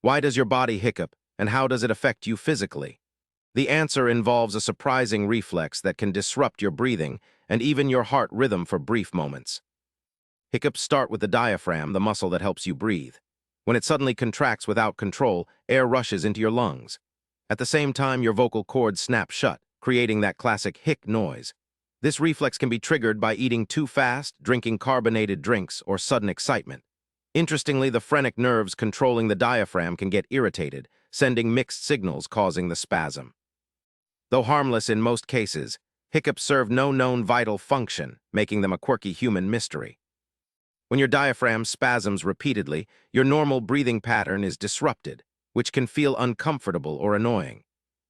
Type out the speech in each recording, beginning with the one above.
Why does your body hiccup, and how does it affect you physically? The answer involves a surprising reflex that can disrupt your breathing and even your heart rhythm for brief moments. Hiccups start with the diaphragm, the muscle that helps you breathe. When it suddenly contracts without control, air rushes into your lungs. At the same time, your vocal cords snap shut, creating that classic hic noise. This reflex can be triggered by eating too fast, drinking carbonated drinks, or sudden excitement. Interestingly, the phrenic nerves controlling the diaphragm can get irritated, sending mixed signals causing the spasm. Though harmless in most cases, hiccups serve no known vital function, making them a quirky human mystery. When your diaphragm spasms repeatedly, your normal breathing pattern is disrupted, which can feel uncomfortable or annoying.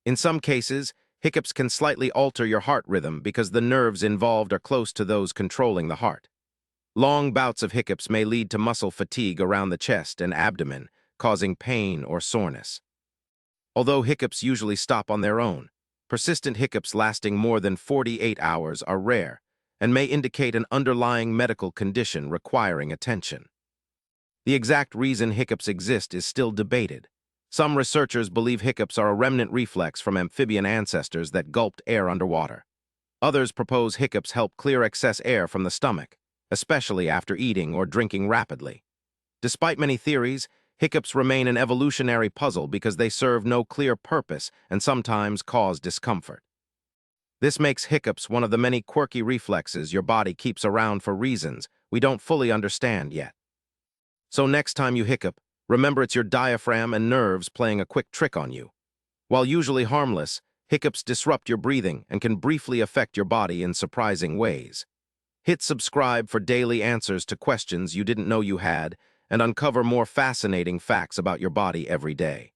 In some cases, hiccups can slightly alter your heart rhythm because the nerves involved are close to those controlling the heart. Long bouts of hiccups may lead to muscle fatigue around the chest and abdomen, causing pain or soreness. Although hiccups usually stop on their own, persistent hiccups lasting more than 48 hours are rare and may indicate an underlying medical condition requiring attention. The exact reason hiccups exist is still debated. Some researchers believe hiccups are a remnant reflex from amphibian ancestors that gulped air underwater. Others propose hiccups help clear excess air from the stomach, especially after eating or drinking rapidly. Despite many theories, hiccups remain an evolutionary puzzle because they serve no clear purpose and sometimes cause discomfort. This makes hiccups one of the many quirky reflexes your body keeps around for reasons we don't fully understand yet. So next time you hiccup, remember it's your diaphragm and nerves playing a quick trick on you. While usually harmless, hiccups disrupt your breathing and can briefly affect your body in surprising ways. Hit subscribe for daily answers to questions you didn't know you had and uncover more fascinating facts about your body every day.